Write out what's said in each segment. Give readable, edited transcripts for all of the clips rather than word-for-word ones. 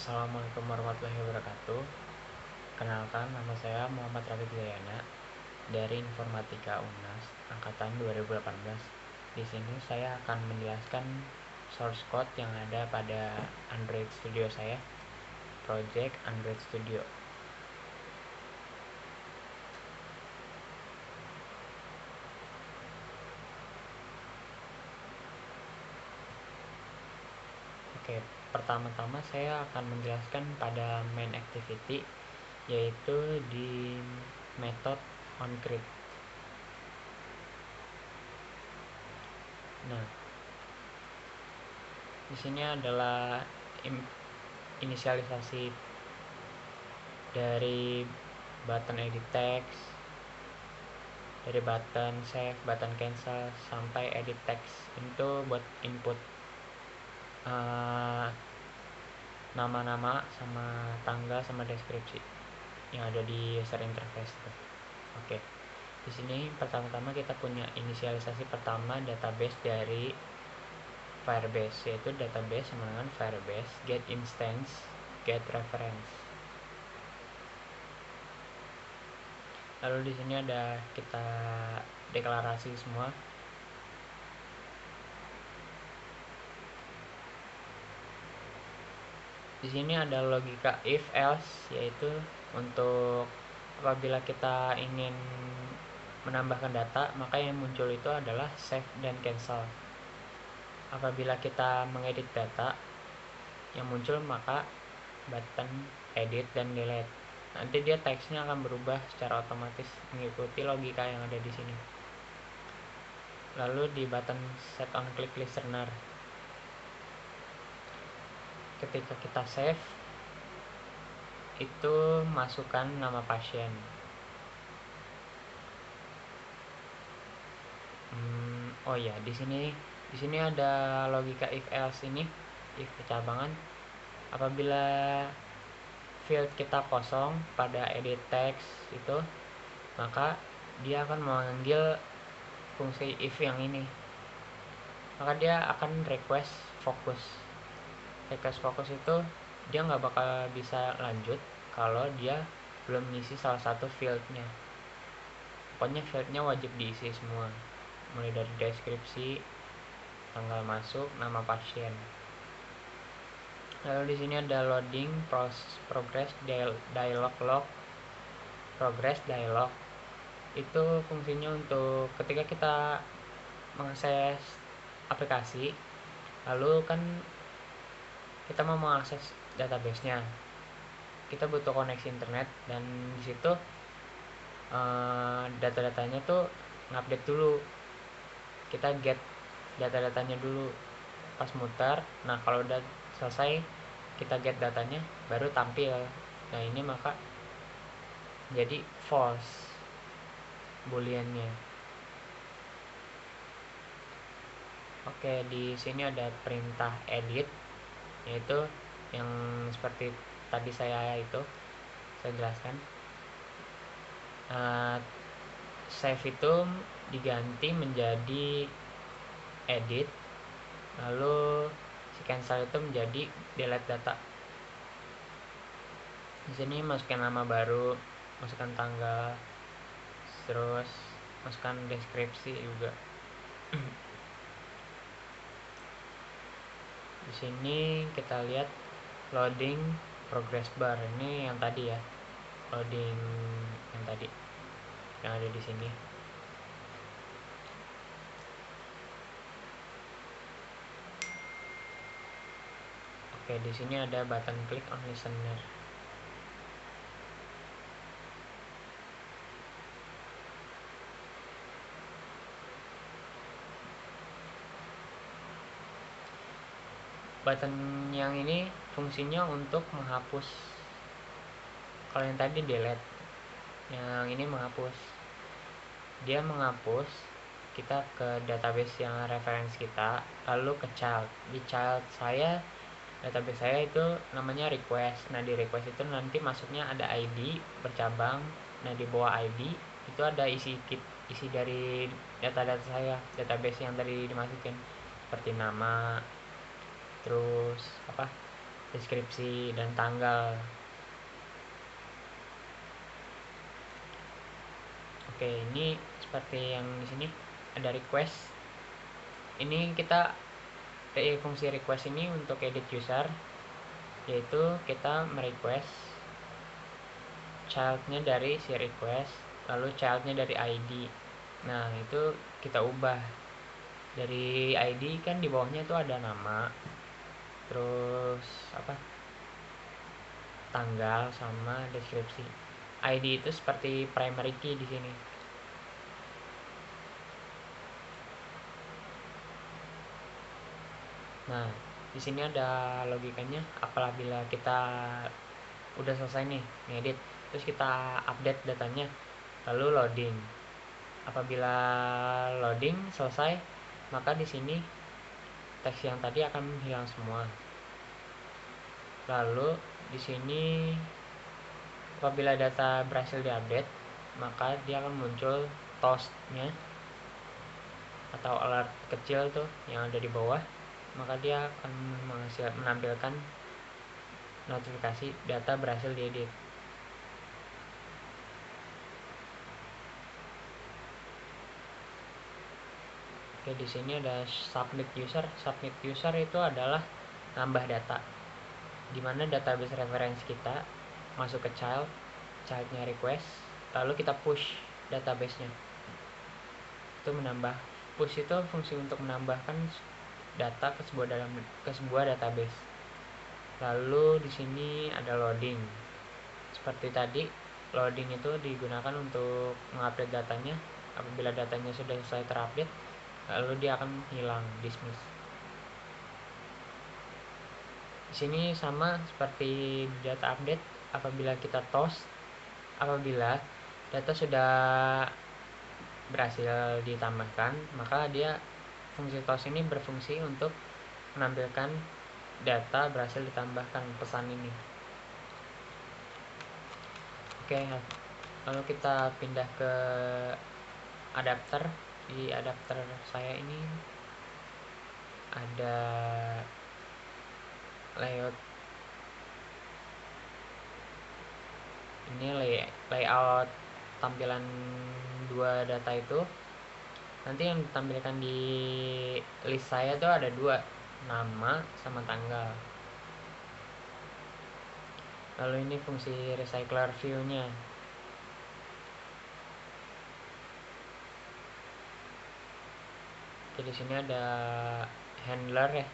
Assalamualaikum warahmatullahi wabarakatuh. Kenalkan, nama saya Muhammad Rafiq Zayana dari Informatika UNAS angkatan 2018. Di sini saya akan menjelaskan source code yang ada pada Android Studio saya, Project Android Studio. Oke, pertama-tama saya akan menjelaskan pada main activity, yaitu di method onCreate. Nah, di sini adalah inisialisasi dari button edit text, dari button save, button cancel, sampai edit text. Itu buat input nama-nama sama tanggal sama deskripsi yang ada di user interface itu. Oke. Di sini pertama-tama kita punya inisialisasi pertama database dari Firebase, yaitu database sama dengan Firebase get instance, get reference. Lalu di sini ada kita deklarasi semua. Di sini ada logika if else, yaitu untuk apabila kita ingin menambahkan data, maka yang muncul itu adalah save dan cancel. Apabila kita mengedit data, yang muncul maka button edit dan delete. Nanti dia teksnya akan berubah secara otomatis mengikuti logika yang ada di sini. Lalu di button set on click listener, ketika kita save itu masukkan nama pasien. Oh ya, di sini ada logika if else ini, if kecabangan. Apabila field kita kosong pada edit text itu, maka dia akan memanggil fungsi if yang ini. Maka dia akan request focus. Request focus itu dia nggak bakal bisa lanjut kalau dia belum mengisi salah satu fieldnya. Pokoknya fieldnya wajib diisi semua, mulai dari deskripsi, tanggal masuk, nama pasien. Lalu di sini ada loading progress dialog log. Progress dialog itu fungsinya untuk ketika kita mengakses aplikasi, lalu kan kita mau mengakses database-nya, kita butuh koneksi internet, dan di situ data-datanya tuh ngupdate dulu. Kita get data-datanya dulu pas muter. Nah, kalau udah selesai kita get datanya, baru tampil. Nah, ini maka jadi false booleannya. Oke, di sini ada perintah edit, yaitu yang seperti tadi saya jelaskan. Save itu diganti menjadi edit, lalu si cancel itu menjadi delete data. Di sini masukkan nama baru, masukkan tanggal, terus masukkan deskripsi juga. Di sini kita lihat loading progress bar, ini yang tadi ya, loading yang tadi yang ada di sini. Oke, di sini ada button click on listener. Button yang ini fungsinya untuk menghapus. Kalau yang tadi delete, yang ini menghapus. Dia menghapus kita ke database yang reference kita, lalu ke child. Di child saya, database saya itu namanya request. Nah, di request itu nanti masuknya ada ID bercabang. Nah, di bawah ID itu ada isi dari data-data saya, database yang tadi dimasukin, seperti nama, terus deskripsi dan tanggal. Oke, ini seperti yang di sini ada request. Ini kita fungsi request ini untuk edit user, yaitu kita merequest childnya dari si request, lalu childnya dari ID. Nah, itu kita ubah dari ID, kan di bawahnya itu ada nama, terus tanggal sama deskripsi. ID itu seperti primary key di sini. Nah, di sini ada logikanya. Apabila kita udah selesai nih ngedit, terus kita update datanya, lalu loading. Apabila loading selesai, maka di sini teks yang tadi akan hilang semua. Lalu di sini apabila data berhasil diupdate, maka dia akan muncul toast-nya atau alert kecil tuh yang ada di bawah. Maka dia akan menampilkan notifikasi data berhasil diedit. Oke, di sini ada submit user. Submit user itu adalah nambah data, dimana database reference kita masuk ke childnya request, lalu kita push database-nya. Itu menambah, push itu fungsi untuk menambahkan data ke sebuah database. Lalu di sini ada loading. Seperti tadi, loading itu digunakan untuk mengupdate datanya. Apabila datanya sudah selesai terupdate, lalu dia akan hilang, dismiss. Di sini sama seperti data update. Apabila kita toast, apabila data sudah berhasil ditambahkan, maka dia fungsi toast ini berfungsi untuk menampilkan data berhasil ditambahkan pesan ini. Oke, lalu kita pindah ke adapter. Di adapter saya ini ada layout. Ini layout tampilan dua data itu. Nanti yang ditampilkan di list saya tuh ada dua, nama sama tanggal. Lalu ini fungsi recycler view-nya. Jadi di sini ada handler ya.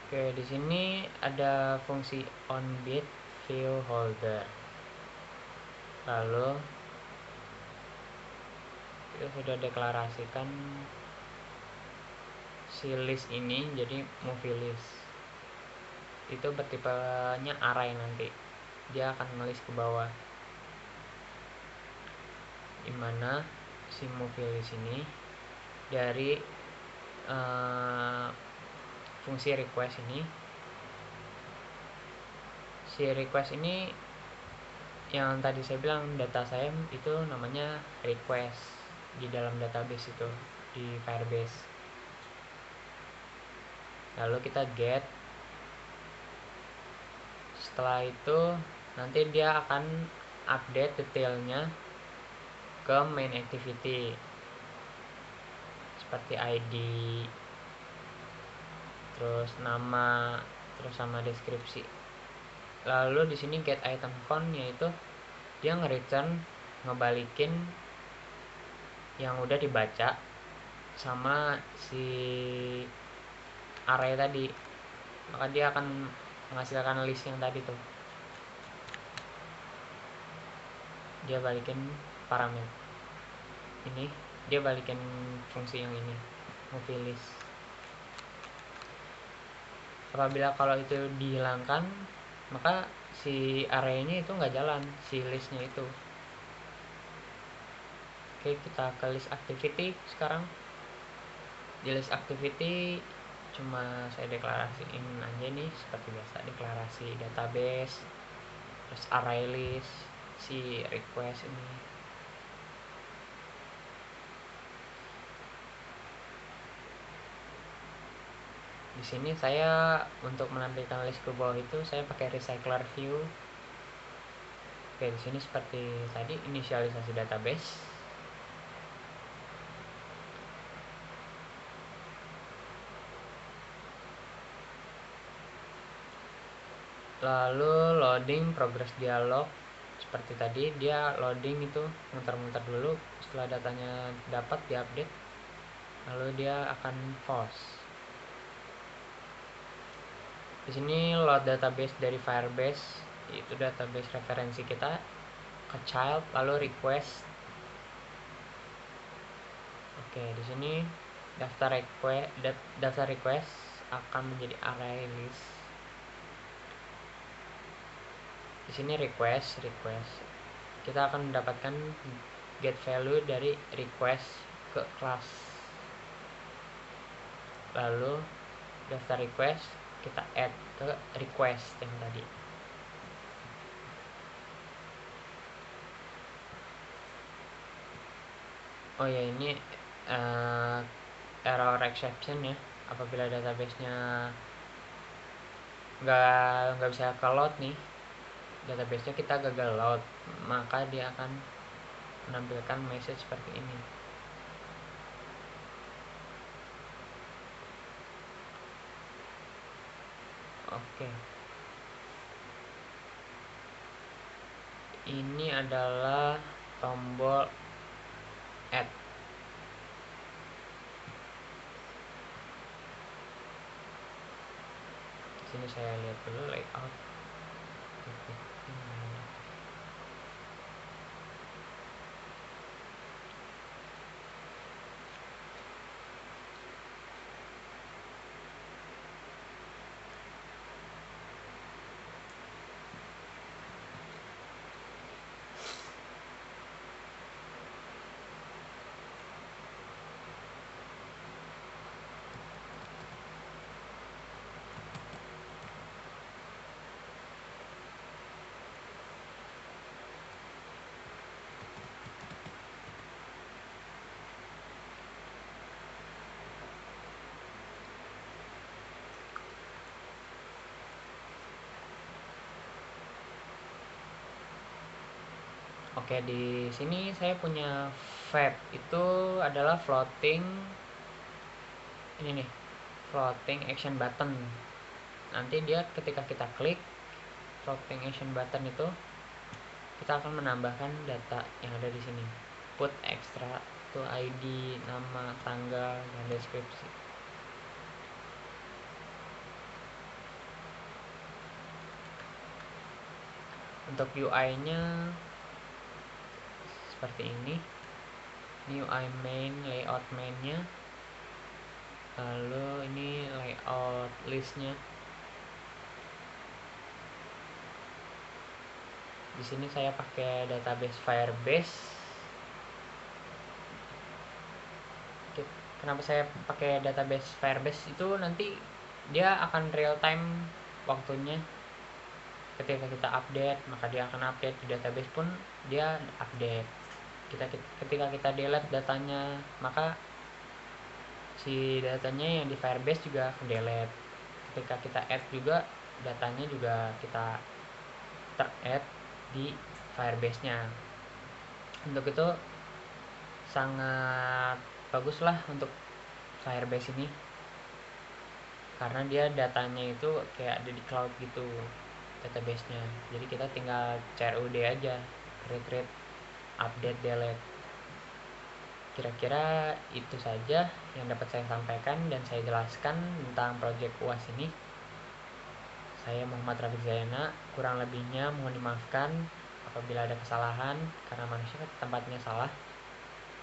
Oke, di sini ada fungsi onBit view holder. Lalu kita sudah deklarasikan si list ini jadi movie list. Itu bertipenya array, nanti dia akan ngelis ke bawah, dimana si movie list ini dari fungsi request ini. Si request ini yang tadi saya bilang, data saya itu namanya request di dalam database itu, di Firebase. Lalu kita get. Setelah itu nanti dia akan update detailnya ke main activity, seperti ID, terus nama, terus sama deskripsi. Lalu di sini get item count, yaitu dia ngebalikin yang udah dibaca sama si array tadi. Maka dia akan menghasilkan list yang tadi tuh. Dia balikin parameter ini, dia balikin fungsi yang ini, movie list. Apabila kalau itu dihilangkan, maka si array-nya itu nggak jalan, si listnya itu. Oke, kita ke list activity sekarang. Di list activity cuma saya deklarasiin aja nih seperti biasa, deklarasi database, terus array list, si request ini. Di sini saya untuk menampilkan list ke bawah itu saya pakai recycler view. Oke, di sini seperti tadi inisialisasi database. Lalu loading progress dialog seperti tadi, dia loading itu muter-muter dulu, setelah datanya dapat diupdate lalu dia akan false. Di sini load database dari Firebase, itu database referensi kita, ke child lalu request. Oke, di sini daftar request akan menjadi array list. Di sini request kita akan mendapatkan get value dari request ke class. Lalu daftar request kita add ke request yang tadi. Oh ya, ini error exception ya, apabila database-nya nggak bisa ke load nih, database-nya kita gagal load, maka dia akan menampilkan message seperti ini. Oke, ini adalah tombol add. Di sini saya lihat dulu layout. Oke, di sini saya punya Fab, itu adalah floating ini nih, floating action button. Nanti dia ketika kita klik floating action button itu, kita akan menambahkan data yang ada di sini. Put extra to ID, nama, tanggal, dan deskripsi. Untuk UI-nya seperti ini. Ini UI main, layout mainnya. Lalu ini layout listnya. Di sini saya pakai database Firebase. Kenapa saya pakai database Firebase itu, nanti dia akan real time waktunya. Ketika kita update, maka dia akan update di database pun dia update. Ketika kita delete datanya, maka si datanya yang di Firebase juga akan delete. Ketika kita add juga, datanya juga kita ter-add di Firebase-nya. Untuk itu sangat bagus lah untuk Firebase ini, karena dia datanya itu kayak ada di cloud gitu database-nya. Jadi kita tinggal CRUD aja, create, update, delete. Kira-kira itu saja yang dapat saya sampaikan dan saya jelaskan tentang project UAS ini. Saya Muhammad Rafiq Zaina, kurang lebihnya mohon dimaafkan apabila ada kesalahan, karena manusia tempatnya salah.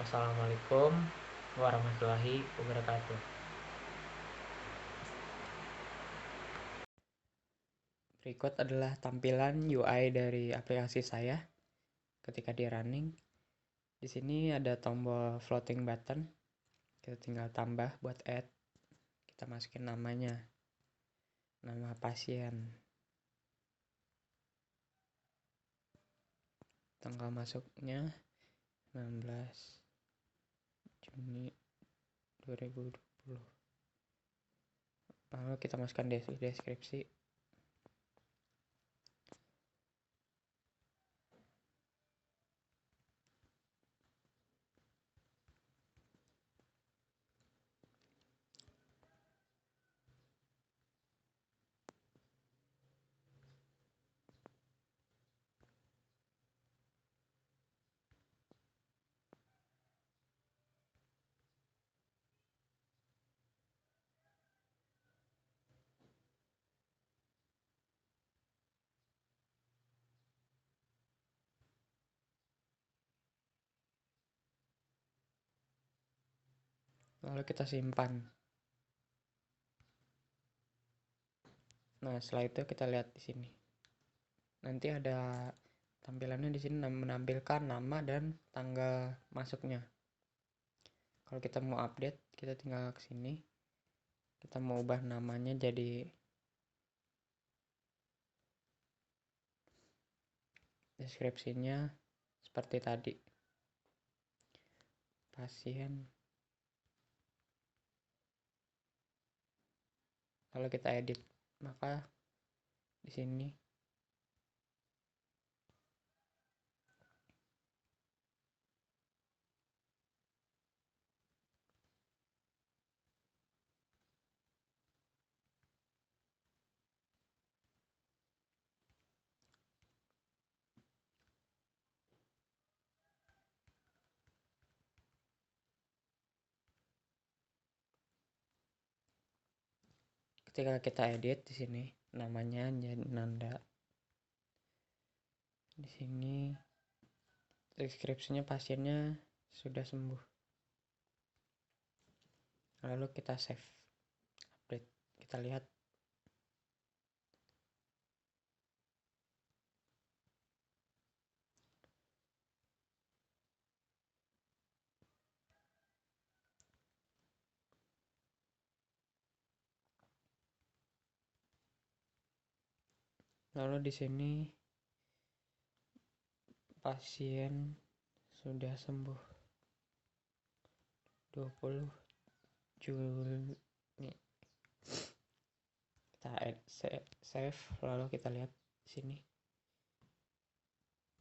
Wassalamualaikum warahmatullahi wabarakatuh. Berikut adalah tampilan UI dari aplikasi saya ketika di running. Di sini ada tombol floating button. Kita tinggal tambah buat add. Kita masukin namanya. Nama pasien. Tanggal masuknya 16 Juni 2020. Lalu kita masukkan deskripsi. Lalu kita simpan. Nah, setelah itu kita lihat di sini. Nanti ada tampilannya di sini menampilkan nama dan tanggal masuknya. Kalau kita mau update, kita tinggal ke sini. Kita mau ubah namanya jadi deskripsinya seperti tadi. Pasien. Lalu kita edit. Maka di sini ketika kita edit di sini namanya jadi Nanda. Di sini deskripsinya pasiennya sudah sembuh. Lalu kita save update. Kita lihat. Lalu di sini pasien sudah sembuh 20 Juli. Kita save, lalu kita lihat di sini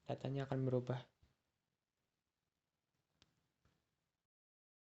datanya akan berubah.